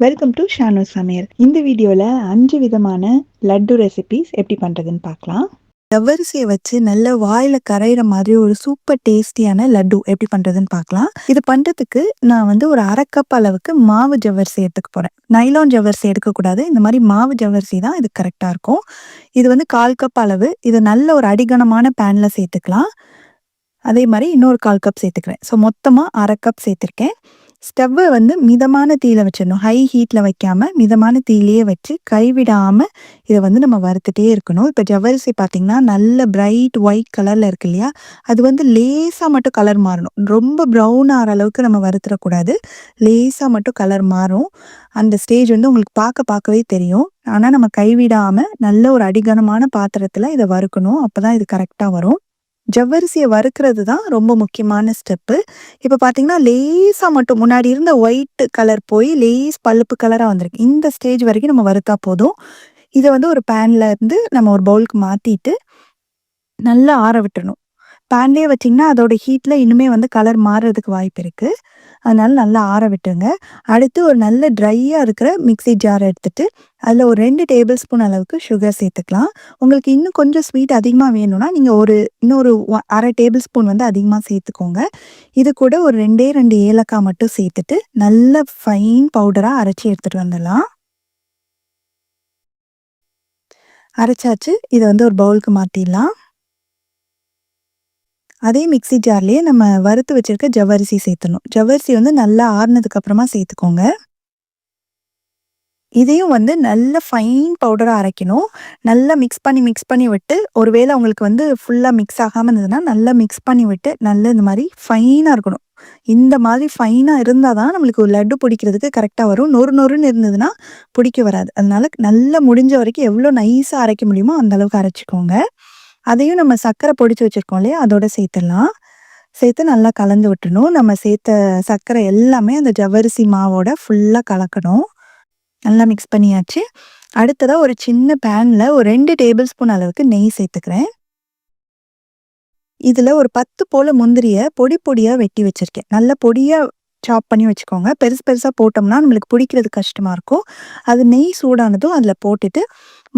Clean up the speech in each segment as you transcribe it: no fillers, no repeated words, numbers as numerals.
Welcome to Shanu சமையல். இந்த வீடியோவில் 5 விதமான லட்டு ரெசிபிஸ் எப்படி பண்ணுறதுன்னு பார்க்கலாம். ஜவ்வரிசியை வச்சு நல்ல வாயில் கரையிற மாதிரி ஒரு சூப்பர் டேஸ்டியான லட்டு எப்படி பண்ணுறதுன்னு பார்க்கலாம். இது பண்ணுறதுக்கு நான் வந்து ஒரு 1/2 கப் அளவுக்கு மாவு ஜவ்வரிசி எடுத்துக்க போகிறேன். நைலான் ஜவ்வரிசி எடுக்கக்கூடாது, இந்த மாதிரி மாவு ஜவ்வரிசி தான் இது கரெக்டாக இருக்கும். இது வந்து 1/4 கப் அளவு. இது நல்ல ஒரு அடிகனமான பேனில் சேர்த்துக்கலாம். அதே மாதிரி இன்னொரு 1/4 கப் சேர்த்துக்கிறேன். ஸோ மொத்தமாக 1/2 கப் சேர்த்துருக்கேன். ஸ்டவ்வை வந்து மிதமான தீயில வச்சிடணும். ஹை ஹீட்டில் வைக்காமல் மிதமான தீயிலேயே வச்சு கைவிடாமல் இதை வந்து நம்ம வறுத்துட்டே இருக்கணும். இப்போ ஜவ்வரிசி பார்த்திங்கன்னா நல்ல பிரைட் ஒயிட் கலரில் இருக்கு இல்லையா, அது வந்து லேசாக மட்டும் கலர் மாறணும். ரொம்ப ப்ரௌன் ஆகிற அளவுக்கு நம்ம வறுத்துடக்கூடாது. லேசாக மட்டும் கலர் மாறும். அந்த ஸ்டேஜ் வந்து உங்களுக்கு பார்க்கவே தெரியும். ஆனால் நம்ம கைவிடாமல் நல்ல ஒரு அடிகனமான பாத்திரத்தில் இதை வறுக்கணும். அப்போ தான் இது கரெக்டாக வரும். ஜவ்வரிசியை வறுக்கிறது தான் ரொம்ப முக்கியமான ஸ்டெப்பு. இப்போ பார்த்தீங்கன்னா லேசாக மட்டும் முன்னாடி இருந்த ஒயிட் கலர் போய் லேஸ் பழுப்பு கலராக வந்திருக்கு. இந்த ஸ்டேஜ் வரைக்கும் நம்ம வறுத்தா போதும். இதை வந்து ஒரு பேனில் இருந்து நம்ம ஒரு பவுலுக்கு மாற்றிட்டு நல்லா ஆற விட்டுறணும். பேன்லேயே வச்சிங்கன்னா அதோட ஹீட்டில் இன்னுமே வந்து கலர் மாறுறதுக்கு வாய்ப்பு இருக்குது. அதனால நல்லா ஆற விட்டுருங்க. அடுத்து ஒரு நல்ல ட்ரையாக இருக்கிற மிக்ஸி ஜார் எடுத்துகிட்டு அதில் ஒரு 2 டேபிள் ஸ்பூன் அளவுக்கு சுகர் சேர்த்துக்கலாம். உங்களுக்கு இன்னும் கொஞ்சம் ஸ்வீட் அதிகமாக வேணும்னா நீங்கள் இன்னொரு 1/2 டேபிள் ஸ்பூன் வந்து அதிகமாக சேர்த்துக்கோங்க. இது கூட ஒரு 2 ஏலக்காய் மட்டும் சேர்த்துட்டு நல்ல ஃபைன் பவுடராக அரைச்சி எடுத்துகிட்டு வந்துடலாம். அரைச்சாச்சு. இதை வந்து ஒரு பவுலுக்கு மாற்றிடலாம். அதே மிக்ஸி ஜார்லேயே நம்ம வறுத்து வச்சிருக்க ஜவ்வரிசி சேர்த்தணும். ஜவ்வரிசி வந்து நல்லா ஆறுனதுக்கு அப்புறமா சேர்த்துக்கோங்க. இதையும் வந்து நல்ல ஃபைன் பவுடராக அரைக்கணும். நல்லா மிக்ஸ் பண்ணி விட்டு, ஒருவேளை உங்களுக்கு வந்து ஃபுல்லாக மிக்ஸ் ஆகாமல் இருந்ததுன்னா நல்லா மிக்ஸ் பண்ணி விட்டு நல்ல இந்த மாதிரி ஃபைனாக இருக்கணும். இந்த மாதிரி ஃபைனாக இருந்தால் தான் நம்மளுக்கு ஒரு லட்டு பிடிக்கிறதுக்கு கரெக்டாக வரும். நொறுன்னு இருந்ததுன்னா பிடிக்க வராது. அதனால நல்லா முடிஞ்ச வரைக்கும் எவ்வளோ நைஸாக அரைக்க முடியுமோ அந்த அளவுக்கு அரைச்சிக்கோங்க. அதையும் நம்ம சர்க்கரை பொடிச்சு வச்சுருக்கோம் இல்லையா, அதோட சேர்த்துடலாம். சேர்த்து நல்லா கலந்து விட்டுணும். நம்ம சேர்த்த சர்க்கரை எல்லாமே அந்த ஜவ்வரிசி மாவோட ஃபுல்லாக கலக்கணும். நல்லா மிக்ஸ் பண்ணியாச்சு. அடுத்ததாக ஒரு சின்ன பேனில் ஒரு 2 டேபிள் ஸ்பூன் அளவுக்கு நெய் சேர்த்துக்கிறேன். இதில் ஒரு 10 போல் முந்திரியை பொடியாக வெட்டி வச்சுருக்கேன். நல்ல பொடியாக சாப் பண்ணி வச்சுக்கோங்க. பெருசாக போட்டோம்னா நம்மளுக்கு பிடிக்கிறது கஷ்டமாக இருக்கும். அது நெய் சூடானதும் அதில் போட்டுட்டு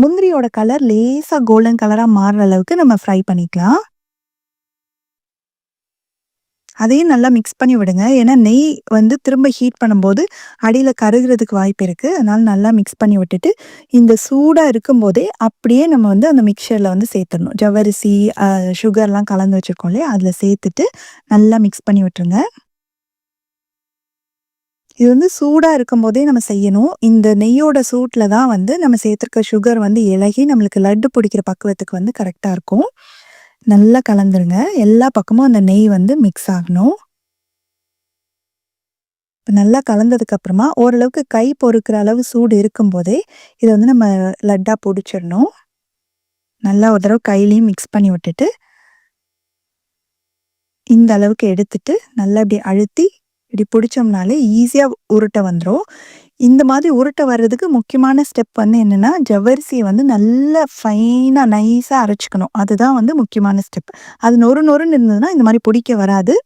முந்திரியோட கலர் லேசாக கோல்டன் கலராக மாறுற அளவுக்கு நம்ம ஃப்ரை பண்ணிக்கலாம். அதையும் நல்லா மிக்ஸ் பண்ணி விடுங்க. ஏன்னா நெய் வந்து திரும்ப ஹீட் பண்ணும்போது அடியில் கருகிறதுக்கு வாய்ப்பு இருக்குது. அதனால் நல்லா மிக்ஸ் பண்ணி விட்டுட்டு இந்த சூடாக இருக்கும்போதே அப்படியே நம்ம வந்து அந்த மிக்சரில் வந்து சேர்த்துடணும். ஜவ்வரிசி சுகர்லாம் கலந்து வச்சுருக்கோம் இல்லையா, அதில் சேர்த்துட்டு நல்லா மிக்ஸ் பண்ணி விட்டுருங்க. இது வந்து சூடாக இருக்கும்போதே நம்ம செய்யணும். இந்த நெய்யோட சூட்டில் தான் வந்து நம்ம சேர்த்துருக்க சுகர் வந்து இலகி நம்மளுக்கு லட்டு பிடிக்கிற பக்குவத்துக்கு வந்து கரெக்டாக இருக்கும். நல்லா கலந்துருங்க. எல்லா பக்கமும் அந்த நெய் வந்து மிக்ஸ் ஆகணும். இப்போ நல்லா கலந்ததுக்கப்புறமா ஓரளவுக்கு கை பொறுக்கிற அளவு சூடு இருக்கும்போதே இதை வந்து நம்ம லட்டாக பிடிச்சிடணும். நல்லா ஒரு தடவை கையிலையும் மிக்ஸ் பண்ணி விட்டுட்டு இந்த அளவுக்கு எடுத்துட்டு நல்லா இப்படி அழுத்தி இப்படி பிடிச்சோம்னாலே ஈஸியாக உருட்டை வந்துடும். இந்த மாதிரி உருட்டை வர்றதுக்கு முக்கியமான ஸ்டெப் வந்து என்னென்னா, ஜவ்வரிசியை வந்து நல்லா ஃபைனாக நைஸாக அரைச்சிக்கணும். அதுதான் வந்து முக்கியமான ஸ்டெப். அது நொறுன்னு இருந்ததுன்னா இந்த மாதிரி பிடிக்க வராது.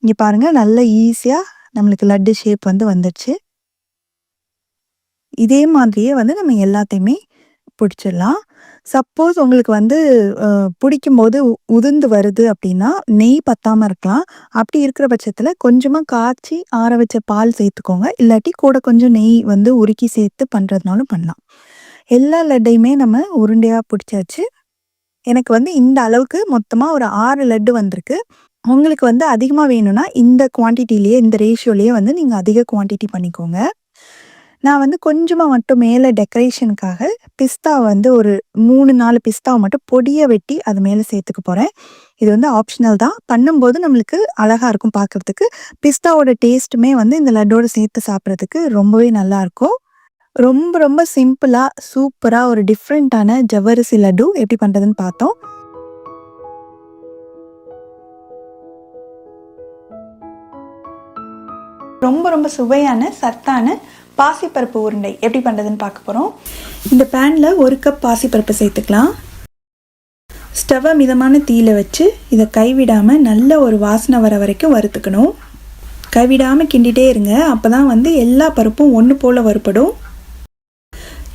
இங்கே பாருங்கள், நல்ல ஈஸியாக நம்மளுக்கு லட்டு ஷேப் வந்து வந்துடுச்சு. இதே மாதிரியே வந்து நம்ம எல்லாத்தையுமே பிடிச்சிடலாம். சப்போஸ் உங்களுக்கு வந்து பிடிக்கும்போது உதிர்ந்து வருது அப்படின்னா நெய் பத்தாமல் இருக்கலாம். அப்படி இருக்கிற பட்சத்தில் கொஞ்சமாக காய்ச்சி ஆற வச்ச பால் சேர்த்துக்கோங்க. இல்லாட்டி கூட கொஞ்சம் நெய் வந்து உருக்கி சேர்த்து பண்ணுறதுனாலும் பண்ணலாம். எல்லா லட்டையுமே நம்ம உருண்டையாக பிடிச்சாச்சு. எனக்கு வந்து இந்த அளவுக்கு மொத்தமாக ஒரு 6 லட்டு வந்திருக்கு. உங்களுக்கு வந்து அதிகமாக வேணும்னா இந்த குவான்டிட்டிலேயே இந்த ரேஷியோலேயே வந்து நீங்கள் அதிக குவான்டிட்டி பண்ணிக்கோங்க. நான் வந்து கொஞ்சமாக மட்டும் மேலே டெக்கரேஷனுக்காக பிஸ்தா வந்து ஒரு 3-4 பிஸ்தாவை மட்டும் பொடியை வெட்டி அது மேலே சேர்த்துக்க போகிறேன். இது வந்து ஆப்ஷனல் தான். பண்ணும்போது நம்மளுக்கு அழகாக இருக்கும் பார்க்குறதுக்கு. பிஸ்தாவோட டேஸ்ட்டுமே வந்து இந்த லட்டோடு சேர்த்து சாப்பிட்றதுக்கு ரொம்பவே நல்லாயிருக்கும். ரொம்ப சிம்பிளாக சூப்பராக ஒரு டிஃப்ரெண்ட்டான ஜவ்வரிசி லட்டு எப்படி பண்ணுறதுன்னு பார்த்தோம். ரொம்ப சுவையான சத்தான பாசிப்பருப்பு உருண்டை எப்படி பண்ணுறதுன்னு பார்க்க போகிறோம். இந்த பேனில் 1 கப் பாசிப்பருப்பு சேர்த்துக்கலாம். ஸ்டவ்வை மிதமான தீயில வச்சு இதை கைவிடாமல் நல்ல ஒரு வாசனை வர வரைக்கும் வறுத்துக்கணும். கைவிடாமல் கிண்டிகிட்டே இருங்க. அப்போ தான் வந்து எல்லா பருப்பும் ஒன்று போல் வறுபடும்.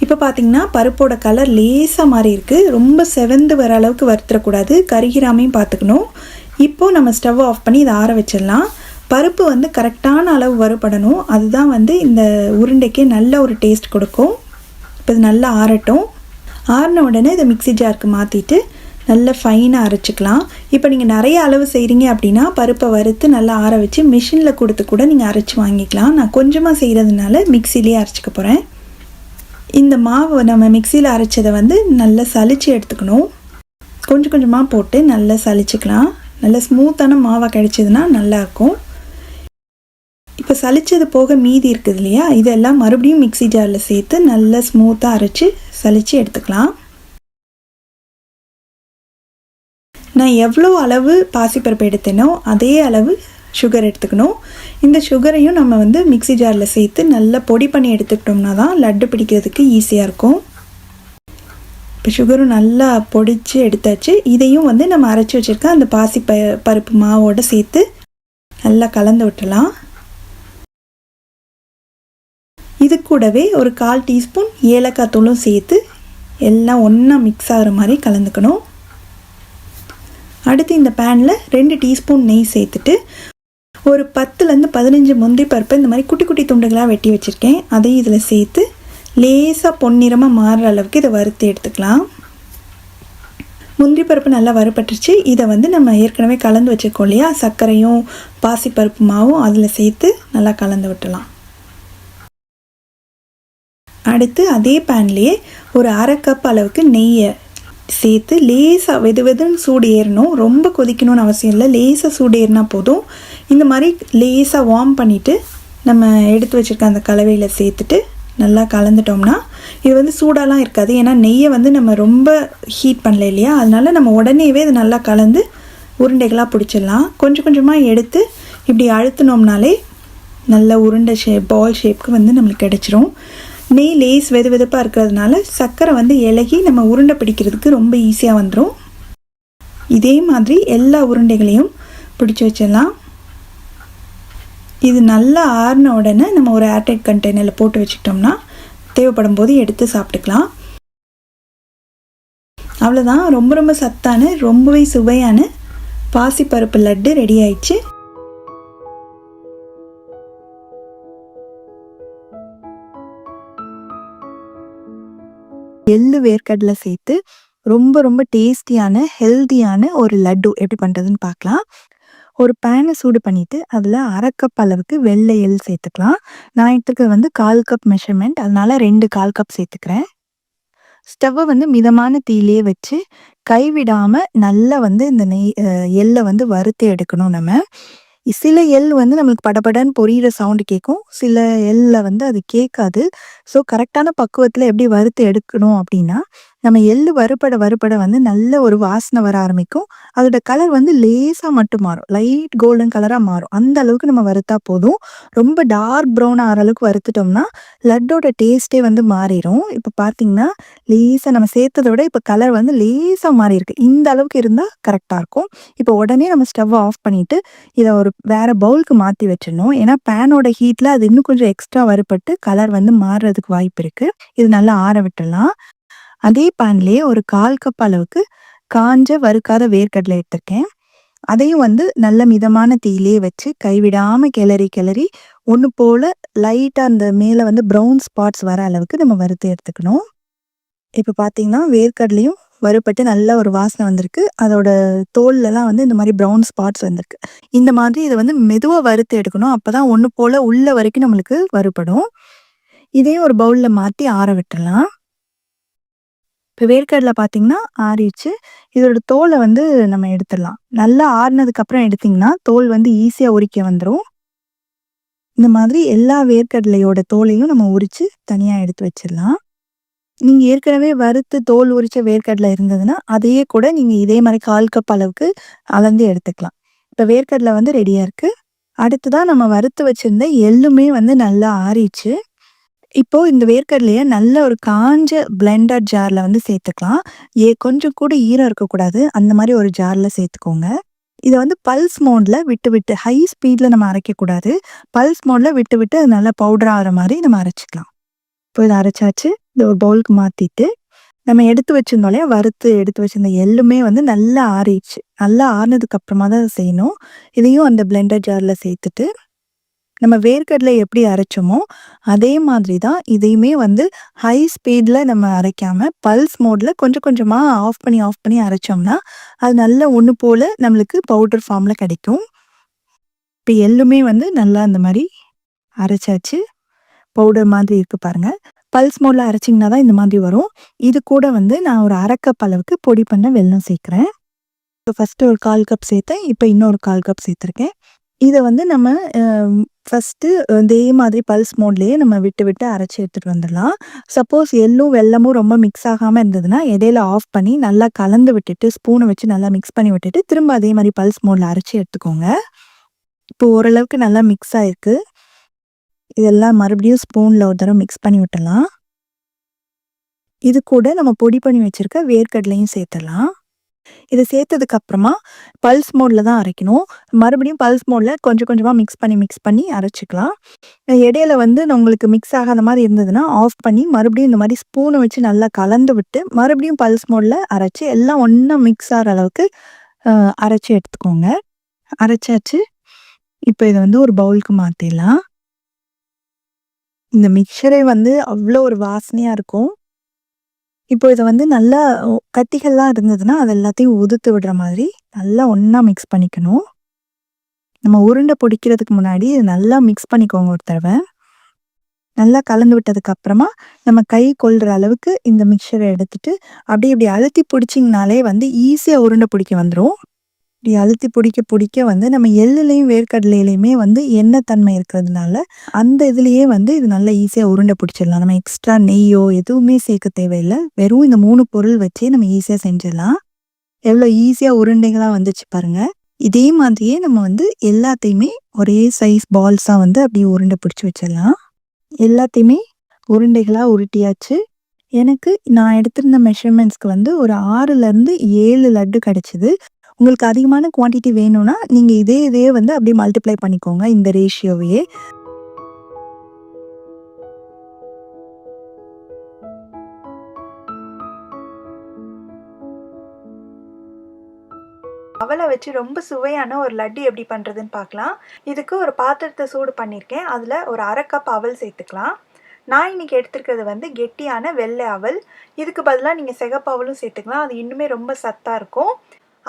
இப்போ பார்த்தீங்கன்னா பருப்போட கலர் லேசாக மாறி இருக்குது. ரொம்ப செவந்து வர அளவுக்கு வறுத்துடக்கூடாது, கருகிராமையும் பார்த்துக்கணும். இப்போது நம்ம ஸ்டவ் ஆஃப் பண்ணி இதை ஆற வச்சிடலாம். பருப்பு வந்து கரெக்டான அளவு வறுபடணும். அதுதான் வந்து இந்த உருண்டைக்கு நல்ல ஒரு டேஸ்ட் கொடுக்கும். இப்போ இது நல்லா ஆறட்டும். ஆறின உடனே இதை மிக்ஸி ஜாருக்கு மாற்றிட்டு நல்லா ஃபைனாக அரைச்சிக்கலாம். இப்போ நீங்கள் நிறைய அளவு செய்கிறீங்க அப்படின்னா பருப்பை வறுத்து நல்லா ஆற வச்சு மிஷினில் கொடுத்து கூட நீங்கள் அரைச்சி வாங்கிக்கலாம். நான் கொஞ்சமாக செய்கிறதுனால மிக்சிலேயே அரைச்சிக்க போகிறேன். இந்த மாவு நம்ம மிக்சியில் அரைச்சதை வந்து நல்லா சலிச்சு எடுத்துக்கணும். கொஞ்சம் கொஞ்சமாக போட்டு நல்லா சலிச்சுக்கலாம். நல்ல ஸ்மூத்தான மாவாக கிடைச்சதுன்னா நல்லாயிருக்கும். இப்போ சலிச்சது போக மீதி இருக்குது இல்லையா, இதெல்லாம் மறுபடியும் மிக்ஸி ஜாரில் சேர்த்து நல்லா ஸ்மூத்தாக அரைச்சி சலிச்சு எடுத்துக்கலாம். நான் எவ்வளோ அளவு பாசிப்பருப்பு எடுத்தேனோ அதே அளவு சுகர் எடுத்துக்கணும். இந்த சுகரையும் நம்ம வந்து மிக்ஸி ஜாரில் சேர்த்து நல்லா பொடி பண்ணி எடுத்துக்கிட்டோம்னா தான் லட்டு பிடிக்கிறதுக்கு ஈஸியாக இருக்கும். இப்போ சுகரும் நல்லா பொடிச்சு எடுத்தாச்சு. இதையும் வந்து நம்ம அரைச்சி வச்சுருக்க அந்த பருப்பு மாவோடு சேர்த்து நல்லா கலந்து விட்டுலாம். இது கூடவே ஒரு 1/4 டீஸ்பூன் ஏலக்காய் தூளும் சேர்த்து எல்லாம் ஒன்றா மிக்ஸ் ஆகிற மாதிரி கலந்துக்கணும். அடுத்து இந்த பேனில் 2 டீஸ்பூன் நெய் சேர்த்துட்டு ஒரு 10லேருந்து 15 முந்திரி பருப்பை இந்த மாதிரி குட்டி குட்டி துண்டுகளாக வெட்டி வச்சுருக்கேன். அதையும் இதில் சேர்த்து லேசாக பொன்னிறமாக மாறுற அளவுக்கு இதை வறுத்து எடுத்துக்கலாம். முந்திரி பருப்பு நல்லா வறுபட்டுருச்சு. இதை வந்து நம்ம ஏற்கனவே கலந்து வச்சுருக்கோம் இல்லையா, சர்க்கரையும் பாசிப்பருப்பு மாவும் அதில் சேர்த்து நல்லா கலந்து விட்டுலாம். அடுத்து அதே பேன்லேயே ஒரு 1/2 கப் அளவுக்கு நெய்யை சேர்த்து லேசாக வெதுன்னு சூடு ஏறணும். ரொம்ப கொதிக்கணும்னு அவசியம் இல்லை, லேசாக சூடு ஏறினா போதும். இந்த மாதிரி லேசாக வார்ம் பண்ணிவிட்டு நம்ம எடுத்து வச்சுருக்க அந்த கலவையில் சேர்த்துட்டு நல்லா கலந்துட்டோம்னா இது வந்து சூடாலாம் இருக்காது. ஏன்னா நெய்யை வந்து நம்ம ரொம்ப ஹீட் பண்ணல இல்லையா, அதனால நம்ம உடனேவே இது நல்லா கலந்து உருண்டைகளாக பிடிச்சிடலாம். கொஞ்சம் கொஞ்சமாக எடுத்து இப்படி அழுத்தினோம்னாலே நல்ல உருண்டை பால் ஷேப்புக்கு வந்து நம்மளுக்கு கிடச்சிரும். நெய் லேஸ் வெதுப்பாக இருக்கிறதுனால சர்க்கரை வந்து இலகி நம்ம உருண்டை பிடிக்கிறதுக்கு ரொம்ப ஈஸியாக வந்துடும். இதே மாதிரி எல்லா உருண்டைகளையும் பிடிச்சி வச்சிடலாம். இது நல்லா ஆறின உடனே நம்ம ஒரு ஏர்டைட் கண்டெய்னரில் போட்டு வச்சுக்கிட்டோம்னா தேவைப்படும் போது எடுத்து சாப்பிட்டுக்கலாம். அவ்வளோதான், ரொம்ப ரொம்ப சத்தான ரொம்பவே சுவையான பாசிப்பருப்பு லட்டு ரெடி ஆயிடுச்சு. எள்ளு வேர்க்கடலை சேர்த்து ரொம்ப ரொம்ப டேஸ்டியான ஹெல்த்தியான ஒரு லட்டு எப்படி பண்ணுறதுன்னு பார்க்கலாம். ஒரு பேனை சூடு பண்ணிவிட்டு அதில் 1/2 கப் அளவுக்கு வெள்ளை எள் சேர்த்துக்கலாம். நான் எடுத்துக்கிறது வந்து 1/4 கப் மெஷர்மெண்ட், அதனால 2 1/4 கப் சேர்த்துக்கிறேன். ஸ்டவ்வை வந்து மிதமான தீயிலே வச்சு கைவிடாமல் நல்லா வந்து இந்த எள்ளை வந்து வறுத்து எடுக்கணும். நம்ம சில எள் வந்து நம்மளுக்கு படபடன்னு பொரியிற சவுண்டு கேட்கும், சில எள்ளில் வந்து அது கேட்காது. ஸோ கரெக்டான பக்குவத்தில் எப்படி வறுத்து எடுக்கணும் அப்படின்னா, நம்ம எள்ளு வறுபட வந்து நல்ல ஒரு வாசனை வர ஆரம்பிக்கும். அதோட கலர் வந்து லேசாக மட்டும் மாறும், லைட் கோல்டன் கலராக மாறும். அந்த அளவுக்கு நம்ம வறுத்தா போதும். ரொம்ப டார்க் ப்ரௌன் ஆகிற அளவுக்கு வறுத்துட்டோம்னா லட்டோட டேஸ்ட்டே வந்து மாறிடும். இப்போ பார்த்தீங்கன்னா லேசாக நம்ம சேர்த்ததை விட இப்போ கலர் வந்து லேசாக மாறி இருக்கு. இந்த அளவுக்கு இருந்தால் கரெக்டாக இருக்கும். இப்போ உடனே நம்ம ஸ்டவ்வை ஆஃப் பண்ணிவிட்டு இதை ஒரு வேறு பவுலுக்கு மாற்றி வச்சிடணும். ஏன்னா பேனோட ஹீட்டில் அது இன்னும் கொஞ்சம் எக்ஸ்ட்ரா வறுபட்டு கலர் வந்து மாறுறதுக்கு வாய்ப்பு இருக்குது. இது நல்லா ஆற விட்டுடலாம். அதே பேன்லேயே ஒரு 1/4 கப் அளவுக்கு காஞ்ச வறுக்காத வேர்க்கடலை எடுத்திருக்கேன். அதையும் வந்து நல்ல மிதமான தீயிலே வச்சு கைவிடாமல் கிளறி ஒன்று போல் லைட்டாக அந்த மேலே வந்து ப்ரௌன் ஸ்பாட்ஸ் வர அளவுக்கு நம்ம வறுத்து எடுத்துக்கணும். இப்போ பார்த்தீங்கன்னா வேர்க்கடலையும் வறுபட்டு நல்ல ஒரு வாசனை வந்திருக்கு. அதோட தோல்லலாம் வந்து இந்த மாதிரி ப்ரௌன் ஸ்பாட்ஸ் வந்திருக்கு. இந்த மாதிரி இதை வந்து மெதுவாக வறுத்து எடுக்கணும். அப்போ தான் ஒன்று போல் உள்ள வரைக்கும் நம்மளுக்கு வறுபடும். இதையும் ஒரு பவுலில் மாற்றி ஆற விட்டுடலாம். இப்போ வேர்க்கடலை பார்த்தீங்கன்னா ஆறிடுச்சு. இதோட தோலை வந்து நம்ம எடுத்துடலாம். நல்லா ஆறினதுக்கப்புறம் எடுத்திங்கன்னா தோல் வந்து ஈஸியாக உரிக்க வந்துடும். இந்த மாதிரி எல்லா வேர்க்கடலையோட தோலையும் நம்ம உரித்து தனியாக எடுத்து வச்சிடலாம். நீங்கள் ஏற்கனவே வறுத்து தோல் உரித்த வேர்க்கடலை இருந்ததுன்னா அதையே கூட நீங்கள் இதே மாதிரி 1/4 கப் அளவுக்கு அளந்து எடுத்துக்கலாம். இப்போ வேர்க்கடலை வந்து ரெடியாக இருக்குது. அடுத்ததான் நம்ம வறுத்து வச்சுருந்த எள்ளுமே வந்து நல்லா ஆறிடுச்சு. இப்போது இந்த வேர்க்கடலையை நல்ல ஒரு காஞ்ச பிளெண்டர் ஜாரில் வந்து சேர்த்துக்கலாம். கொஞ்சம் கூட ஈரம் இருக்கக்கூடாது, அந்த மாதிரி ஒரு ஜாரில் சேர்த்துக்கோங்க. இதை வந்து பல்ஸ் மோடில் விட்டு விட்டு ஹை ஸ்பீடில் நம்ம அரைக்கக்கூடாது. பல்ஸ் மோடில் விட்டு விட்டு அது நல்லா பவுடர் ஆகிற மாதிரி நம்ம அரைச்சிக்கலாம். இப்போ இதை அரைச்சாச்சு. இதை ஒரு பவுலுக்கு மாற்றிட்டு நம்ம எடுத்து வச்சிருந்தோம் இல்லையா, வறுத்து எடுத்து வச்சிருந்த எள்ளுமே வந்து நல்லா ஆறிடுச்சு. நல்லா ஆறினதுக்கு அப்புறமா தான் அதை செய்யணும். இதையும் அந்த பிளெண்டர் ஜாரில் சேர்த்துட்டு நம்ம வேர்க்கடலை எப்படி அரைச்சோமோ அதே மாதிரி தான் இதையுமே வந்து ஹை ஸ்பீடில் நம்ம அரைக்காமல் பல்ஸ் மோடில் கொஞ்சம் கொஞ்சமாக ஆஃப் பண்ணி அரைச்சோம்னா அது நல்ல ஒன்று போல் நம்மளுக்கு பவுடர் ஃபார்மில் கிடைக்கும். இப்போ எள்ளுமே வந்து நல்லா அந்த மாதிரி அரைச்சாச்சு. பவுடர் மாதிரி இருக்குது பாருங்கள். பல்ஸ் மோடில் அரைச்சிங்கன்னா தான் இந்த மாதிரி வரும். இது கூட வந்து நான் ஒரு 1/2 கப் அளவுக்கு பொடி பண்ண வெல்லம் சேர்க்குறேன். இப்போ ஃபஸ்ட்டு ஒரு 1/4 கப் சேர்த்தேன். இப்போ இன்னொரு 1/4 கப் சேர்த்துருக்கேன். இதை வந்து நம்ம ஃபஸ்ட்டு இதே மாதிரி பல்ஸ் மோட்லேயே நம்ம விட்டு விட்டு அரைச்சி எடுத்துகிட்டு வந்துடலாம். சப்போஸ் எள்ளும் வெல்லமும் ரொம்ப மிக்ஸ் ஆகாமல் இருந்ததுன்னா இடையில ஆஃப் பண்ணி நல்லா கலந்து விட்டுட்டு ஸ்பூனை வச்சு நல்லா மிக்ஸ் பண்ணி விட்டுட்டு திரும்ப அதே மாதிரி பல்ஸ் மோடில் அரைச்சி எடுத்துக்கோங்க. இப்போ ஓரளவுக்கு நல்லா மிக்ஸ் ஆகிருக்கு. இதெல்லாம் மறுபடியும் ஸ்பூனில் ஒரு தடவை மிக்ஸ் பண்ணி விட்டுடலாம். இது கூட நம்ம பொடி பண்ணி வச்சுருக்க வேர்க்கடலையும் சேர்த்துடலாம். இதை சேர்த்ததுக்கு அப்புறமா பல்ஸ் மோடில் தான் அரைக்கணும். மறுபடியும் பல்ஸ் மோடில் கொஞ்சம் கொஞ்சமாக மிக்ஸ் பண்ணி அரைச்சிக்கலாம். இடையில வந்து உங்களுக்கு மிக்ஸ் ஆகாத மாதிரி இருந்ததுன்னா ஆஃப் பண்ணி மறுபடியும் இந்த மாதிரி ஸ்பூனை வச்சு நல்லா கலந்து விட்டு மறுபடியும் பல்ஸ் மோடில் அரைச்சி எல்லாம் ஒன்றா மிக்ஸ் ஆகிற அளவுக்கு அரைச்சி எடுத்துக்கோங்க. அரைச்சாச்சு. இப்போ இதை வந்து ஒரு பவுலுக்கு மாற்றிடலாம். இந்த மிக்சரே வந்து அவ்வளோ ஒரு வாசனையாக இருக்கும். இப்போ இதை வந்து நல்லா கட்டிகள்லாம் இருந்ததுன்னா அது எல்லாத்தையும் உதுத்து விடுற மாதிரி நல்லா ஒன்றா மிக்ஸ் பண்ணிக்கணும். நம்ம உருண்டை பிடிக்கிறதுக்கு முன்னாடி இது நல்லா மிக்ஸ் பண்ணிக்கோங்க ஒரு தடவை. நல்லா கலந்து விட்டதுக்கு அப்புறமா நம்ம கை கொள்கிற அளவுக்கு இந்த மிக்சரை எடுத்துட்டு இப்படி அழுத்தி பிடிச்சிங்கனாலே வந்து ஈஸியாக உருண்டை பிடிக்க வந்துடும். இப்படி அழுத்தி பிடிக்க வந்து நம்ம எள்ளுலையும் வேர்க்கடலையிலையுமே வந்து எண்ணெய் தன்மை இருக்கிறதுனால அந்த இதுலேயே வந்து இது நல்லா ஈஸியாக உருண்டை பிடிச்சிடலாம். நம்ம எக்ஸ்ட்ரா நெய்யோ எதுவுமே சேர்க்க தேவையில்லை. வெறும் இந்த 3 பொருள் வச்சே நம்ம ஈஸியாக செஞ்சிடலாம். எவ்வளோ ஈஸியாக உருண்டைகளாக வந்துச்சு பாருங்கள். இதே மாதிரியே நம்ம வந்து எல்லாத்தையுமே ஒரே சைஸ் பால்ஸாக வந்து அப்படியே உருண்டை பிடிச்சி வச்சிடலாம். எல்லாத்தையுமே உருண்டைகளாக உருட்டியாச்சு. எனக்கு நான் எடுத்திருந்த மெஷர்மெண்ட்ஸ்க்கு வந்து ஒரு 6லேருந்து 7 லட்டு கிடச்சிது. உங்களுக்கு அதிகமான குவான்டிட்டி வேணும்னா நீங்கள் இதே வந்து அப்படியே மல்டிப்ளை பண்ணிக்கோங்க இந்த ரேஷியோவையே. அவலை வச்சு ரொம்ப சுவையான ஒரு லட்டு எப்படி பண்ணுறதுன்னு பார்க்கலாம். இதுக்கு ஒரு பாத்திரத்தை சூடு பண்ணியிருக்கேன். அதில் ஒரு 1/2 கப் அவல் சேர்த்துக்கலாம். நான் இன்றைக்கி எடுத்துருக்கிறது வந்து கெட்டியான வெள்ளை அவல். இதுக்கு பதிலாக நீங்கள் சிகப்பு அவலும் சேர்த்துக்கலாம். அது இன்னுமே ரொம்ப சத்தாக இருக்கும்.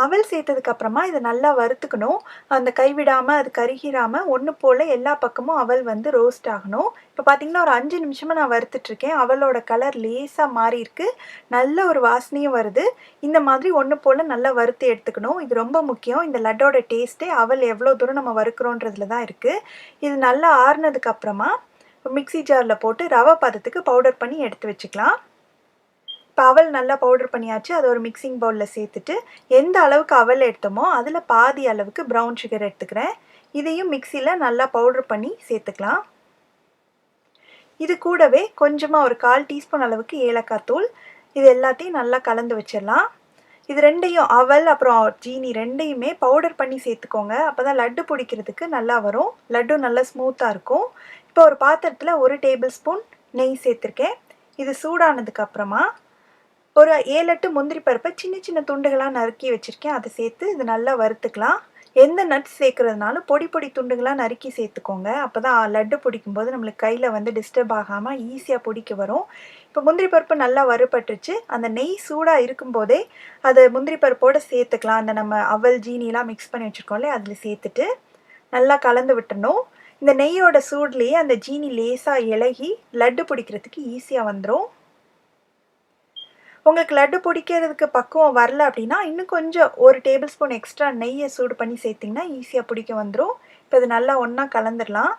அவல் சேர்த்ததுக்கப்புறமா இதை நல்லா வறுத்துக்கணும். அந்த கைவிடாமல் அது கருகிராமல் ஒன்று போல் எல்லா பக்கமும் அவல் வந்து ரோஸ்ட் ஆகணும். இப்போ பார்த்திங்கன்னா ஒரு 5 நிமிஷமாக நான் வறுத்துட்ருக்கேன். அவலோட கலர் லேசாக மாறி இருக்குது. நல்ல ஒரு வாசனையும் வருது. இந்த மாதிரி ஒன்று போல் நல்லா வறுத்து எடுத்துக்கணும். இது ரொம்ப முக்கியம். இந்த லட்டோட டேஸ்ட்டே அவல் எவ்வளோ தூரம் நம்ம வறுக்கிறோன்றதுல தான் இருக்குது. இது நல்லா ஆறுனதுக்கப்புறமா மிக்ஸி ஜாரில் போட்டு ரவை பதத்துக்கு பவுடர் பண்ணி எடுத்து வச்சுக்கலாம். இப்போ அவல் நல்லா பவுடர் பண்ணியாச்சு. அதை ஒரு மிக்சிங் பவுலில் சேர்த்துட்டு எந்த அளவுக்கு அவல் எடுத்தோமோ அதில் பாதி அளவுக்கு ப்ரௌன் சுகர் எடுத்துக்கிறேன். இதையும் மிக்சியில் நல்லா பவுடர் பண்ணி சேர்த்துக்கலாம். இது கூடவே கொஞ்சமாக ஒரு 1/4 டீஸ்பூன் அளவுக்கு ஏலக்காய் தூள். இது எல்லாத்தையும் நல்லா கலந்து வச்சிடலாம். இது ரெண்டையும் அவல் அப்புறம் ஜீனி ரெண்டையுமே பவுடர் பண்ணி சேர்த்துக்கோங்க. அப்போ தான் லட்டு பிடிக்கிறதுக்கு நல்லா வரும். லட்டு நல்லா ஸ்மூத்தாக இருக்கும். இப்போ ஒரு பாத்திரத்தில் 1 டேபிள் ஸ்பூன் நெய் சேர்த்துருக்கேன். இது சூடானதுக்கப்புறமா ஒரு 7-8 முந்திரி பருப்பை சின்ன சின்ன துண்டுகளாக நறுக்கி வச்சுருக்கேன். அதை சேர்த்து இது நல்லா வறுத்துக்கலாம். எந்த நட்ஸ் சேர்க்குறதுனாலும் பொடி துண்டுகளாக நறுக்கி சேர்த்துக்கோங்க. அப்போ தான் லட்டு பிடிக்கும்போது நம்மளுக்கு கையில் வந்து டிஸ்டர்ப் ஆகாமல் ஈஸியாக பிடிக்க வரும். இப்போ முந்திரி பருப்பு நல்லா வறுபட்டுருச்சு. அந்த நெய் சூடாக இருக்கும்போதே அதை முந்திரி பருப்போடு சேர்த்துக்கலாம். அந்த நம்ம அவல் ஜீனிலாம் மிக்ஸ் பண்ணி வச்சுருக்கோம்ல அதில் சேர்த்துட்டு நல்லா கலந்து விட்டுணும். இந்த நெய்யோட சூட்லேயே அந்த ஜீனி லேசாக இலகி லட்டு பிடிக்கிறதுக்கு ஈஸியாக வந்துடும். உங்களுக்கு லட்டு பிடிக்கிறதுக்கு பக்குவம் வரல அப்படின்னா இன்னும் கொஞ்சம் 1 டேபிள் ஸ்பூன் எக்ஸ்ட்ரா நெய்யை சூடு பண்ணி சேர்த்திங்கன்னா ஈஸியாக பிடிக்க வந்துடும். இப்போ இது நல்லா ஒன்றா கலந்துடலாம்.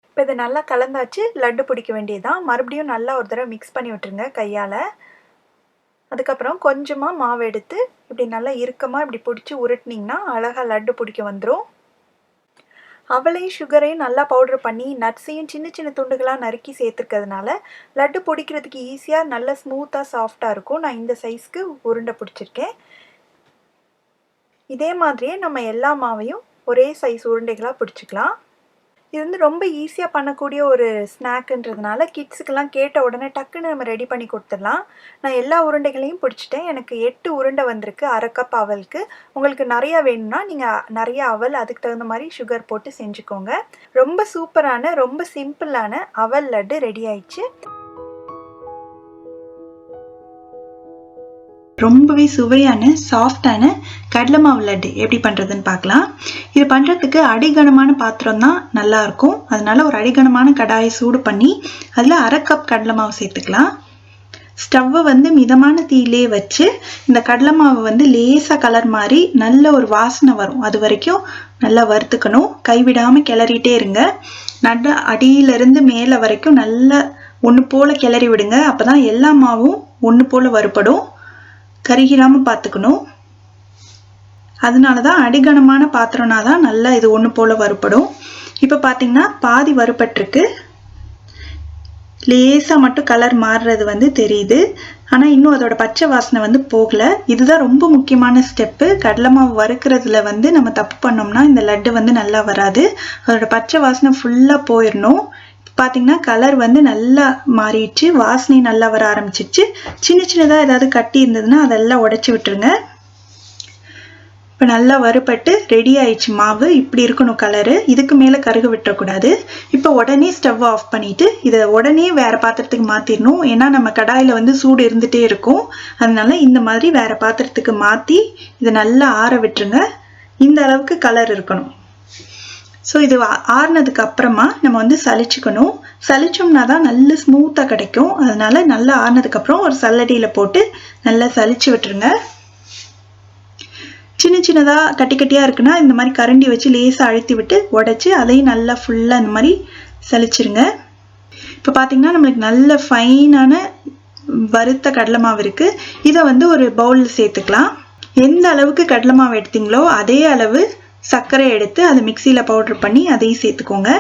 இப்போ இது நல்லா கலந்தாச்சு. லட்டு பிடிக்க வேண்டியதுதான். மறுபடியும் நல்லா ஒரு தடவை மிக்ஸ் பண்ணி விட்டுருங்க கையால். அதுக்கப்புறம் கொஞ்சமாக மாவு எடுத்து இப்படி நல்லா இறுக்கமாக இப்படி பிடிச்சி உருட்டினீங்கன்னா அழகாக லட்டு பிடிக்க வந்துடும். அவளையும் சுகரையும் நல்லா பவுடர் பண்ணி நட்ஸையும் சின்ன சின்ன துண்டுகளாக நறுக்கி சேர்த்துருக்கிறதுனால லட்டு பிடிக்கிறதுக்கு ஈஸியாக நல்ல ஸ்மூத்தாக சாஃப்டாக இருக்கும். நான் இந்த சைஸ்க்கு உருண்டை பிடிச்சிருக்கேன். இதே மாதிரியே நம்ம எல்லா மாவையும் ஒரே சைஸ் உருண்டைகளாக பிடிச்சிக்கலாம். இது வந்து ரொம்ப ஈஸியாக பண்ணக்கூடிய ஒரு ஸ்நாக்குன்றதுனால கிட்ஸுக்கெல்லாம் கேட்ட உடனே டக்குன்னு நம்ம ரெடி பண்ணி கொடுத்துடலாம். நான் எல்லா உருண்டைகளையும் பிடிச்சிட்டேன். எனக்கு 8 உருண்டை வந்திருக்கு 1/2 கப் அவலுக்கு. உங்களுக்கு நிறையா வேணும்னா நீங்கள் நிறைய அவல் அதுக்கு தகுந்த மாதிரி சுகர் போட்டு செஞ்சுக்கோங்க. ரொம்ப சூப்பரான ரொம்ப சிம்பிளான அவல் லட்டு ரெடி ஆயிடுச்சு. ரொம்பவே சுவையான சாஃப்டான கடலை மாவு லட்டு எப்படி பண்ணுறதுன்னு பார்க்கலாம். இது பண்ணுறதுக்கு அடிகனமான பாத்திரம் தான் நல்லாயிருக்கும். அதனால ஒரு அடிகனமான கடாயை சூடு பண்ணி அதில் 1/2 கப் கடலை மாவு சேர்த்துக்கலாம். ஸ்டவ்வை வந்து மிதமான தீயிலே வச்சு இந்த கடலை மாவு வந்து லேசாக கலர் மாதிரி நல்ல ஒரு வாசனை வரும், அது வரைக்கும் நல்லா வறுத்துக்கணும். கைவிடாமல் கிளறிட்டே இருங்க. நடு அடியிலிருந்து மேலே வரைக்கும் நல்லா ஒன்று போல் கிளறி விடுங்க. அப்போ தான் எல்லா மாவும் ஒன்று போல் வறுபடும், கருகிராமல் பார்த்துக்கணும். அதனால தான் அடிகனமான பாத்திரம்னா தான் நல்லா இது ஒன்று போல் வறுபடும். இப்போ பார்த்தீங்கன்னா பாதி வறுபட்டிருக்கு. லேசாக மட்டும் கலர் மாறுறது வந்து தெரியுது. ஆனால் இன்னும் அதோட பச்சை வாசனை வந்து போகலை. இதுதான் ரொம்ப முக்கியமான ஸ்டெப்பு. கடலை மாவு வறுக்கிறதுல வந்து நம்ம தப்பு பண்ணோம்னா இந்த லட்டு வந்து நல்லா வராது. அதோட பச்சை வாசனை ஃபுல்லாக போயிடணும். பார்த்தீங்கன்னா கலர் வந்து நல்லா மாறிடுச்சு, வாசனை நல்லா வர ஆரம்பிச்சிருச்சு. சின்ன சின்னதாக ஏதாவது கட்டி இருந்ததுன்னா அதெல்லாம் உடைச்சி விட்டுருங்க. இப்போ நல்லா வறுபட்டு ரெடி ஆயிடுச்சு மாவு. இப்படி இருக்கணும் கலரு. இதுக்கு மேலே கருக விட்டுறக்கூடாது. இப்போ உடனே ஸ்டவ் ஆஃப் பண்ணிவிட்டு இதை உடனே வேறு பாத்திரத்துக்கு மாற்றிடணும். ஏன்னா நம்ம கடாயில் வந்து சூடு இருந்துகிட்டே இருக்கும். அதனால இந்த மாதிரி வேறு பாத்திரத்துக்கு மாற்றி இதை நல்லா ஆற விட்டுருங்க. இந்த அளவுக்கு கலர் இருக்கணும். ஸோ இது ஆறுனதுக்கு அப்புறமா நம்ம வந்து சலிச்சுக்கணும். சலிச்சோம்னா தான் நல்ல ஸ்மூத்தாக கிடைக்கும். அதனால நல்லா ஆறுனதுக்கப்புறம் ஒரு சல்லடியில் போட்டு நல்லா சலிச்சு விட்டுருங்க. சின்ன சின்னதாக கட்டி கட்டியாக இருக்குன்னா இந்த மாதிரி கரண்டி வச்சு லேசாக அழுத்தி விட்டு உடைச்சி அதையும் நல்லா ஃபுல்லாக இந்த மாதிரி சலிச்சிருங்க. இப்போ பார்த்தீங்கன்னா நம்மளுக்கு நல்ல ஃபைனான வறுத்த கடலை மாவு இருக்குது. இதை வந்து ஒரு பவுலில் சேர்த்துக்கலாம். எந்த அளவுக்கு கடலை மாவு எடுத்தீங்களோ அதே அளவு சர்க்கரை எடுத்து அதை மிக்சியில் பவுடர் பண்ணி அதையும் சேர்த்துக்கோங்க.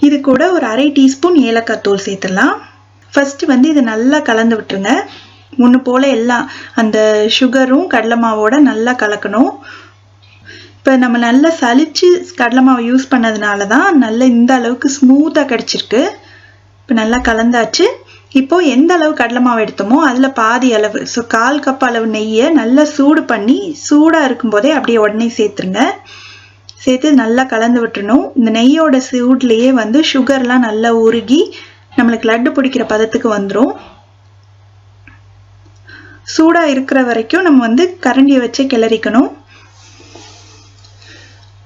இது கூட ஒரு 1/2 டீஸ்பூன் ஏலக்காய் தூள் சேர்த்துடலாம். ஃபஸ்ட்டு வந்து இதை நல்லா கலந்து விட்டுருங்க. ஒன்று போல் எல்லாம் அந்த சுகரும் கடலை மாவோட நல்லா கலக்கணும். இப்போ நம்ம நல்லா சலிச்சு கடலை மாவை யூஸ் பண்ணதுனால தான் நல்ல இந்த அளவுக்கு ஸ்மூத்தாக கிடச்சிருக்கு. இப்போ நல்லா கலந்தாச்சு. இப்போது எந்த அளவு கடலை மாவு எடுத்தோமோ அதில் பாதி அளவு, ஸோ 1/4 கப் அளவு நெய்யை நல்லா சூடு பண்ணி சூடாக இருக்கும்போதே அப்படியே உடனே சேர்த்துருங்க. சேர்த்து நல்லா கலந்து விட்டுறணும். இந்த நெய்யோட சூட்லேயே வந்து சுகர்லாம் நல்லா உருகி நம்மளுக்கு லட்டு பிடிக்கிற பதத்துக்கு வந்துடும். சூடாக இருக்கிற வரைக்கும் நம்ம வந்து கரண்டியை வச்சு கிளறிக்கணும்.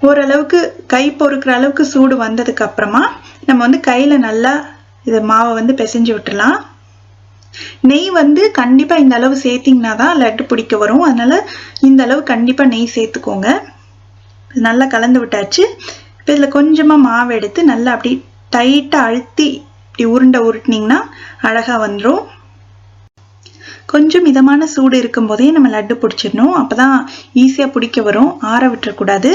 ஓரளவுக்கு கை பொறுக்கிற அளவுக்கு சூடு வந்ததுக்கு அப்புறமா நம்ம வந்து கையில் நல்லா இதை மாவை வந்து பிசைஞ்சு விட்டுடலாம். நெய் வந்து கண்டிப்பாக இந்த அளவு சேர்த்திங்கன்னா தான் லட்டு பிடிக்க வரும். அதனால் இந்த அளவு கண்டிப்பாக நெய் சேர்த்துக்கோங்க. நல்லா கலந்து விட்டாச்சு. இப்போ இதில் கொஞ்சமாக மாவு எடுத்து நல்லா அப்படி டைட்டாக அழுத்தி இப்படி உருட்டினீங்கன்னா அழகாக வந்துடும். கொஞ்சம் மிதமான சூடு இருக்கும்போதே நம்ம லட்டு பிடிச்சிடணும். அப்போ தான் ஈஸியாக பிடிக்க வரும், ஆற விட்டுறக்கூடாது.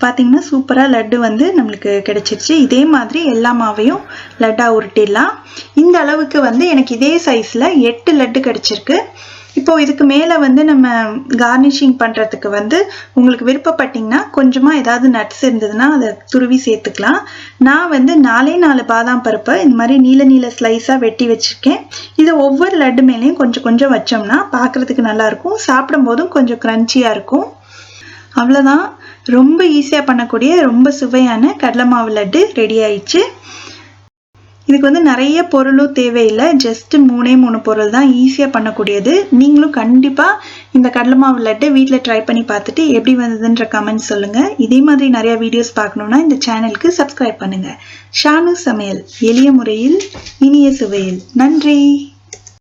பார்த்தீங்கன்னா சூப்பராக லட்டு வந்து நம்மளுக்கு கிடைச்சிருச்சு. இதே மாதிரி எல்லா மாவையும் லட்டாக உருட்டிடலாம். இந்த அளவுக்கு வந்து எனக்கு இதே சைஸில் 8 லட்டு கிடைச்சிருக்கு. இப்போது இதுக்கு மேலே வந்து நம்ம கார்னிஷிங் பண்ணுறதுக்கு வந்து உங்களுக்கு விருப்பப்பட்டிங்கன்னா கொஞ்சமாக ஏதாவது நட்ஸ் இருந்ததுன்னா அதை துருவி சேர்த்துக்கலாம். நான் வந்து 4 பாதாம் பருப்பை இந்த மாதிரி நீல நீல ஸ்லைஸாக வெட்டி வச்சுருக்கேன். இதை ஒவ்வொரு லட்டு மேலேயும் கொஞ்சம் கொஞ்சம் வச்சோம்னா பார்க்குறதுக்கு நல்லாயிருக்கும், சாப்பிடும்போதும் கொஞ்சம் க்ரன்ச்சியாக இருக்கும். அவ்வளோதான். ரொம்ப ஈஸியாக பண்ணக்கூடிய ரொம்ப சுவையான கடலை மாவு லட்டு ரெடி ஆயிடுச்சு. இதுக்கு வந்து நிறைய பொருளும் தேவையில்லை, ஜஸ்ட் 3 பொருள் தான் ஈஸியாக பண்ணக்கூடியது. நீங்களும் கண்டிப்பாக இந்த கடலை மாவு லட்டு வீட்டில் ட்ரை பண்ணி பார்த்துட்டு எப்படி வந்ததுன்ற கமெண்ட் சொல்லுங்கள். இதே மாதிரி நிறையா வீடியோஸ் பார்க்கணுன்னா இந்த சேனலுக்கு சப்ஸ்கிரைப் பண்ணுங்கள். ஷானு சமையல், எளிய முறையில் இனிய சுவையில். நன்றி.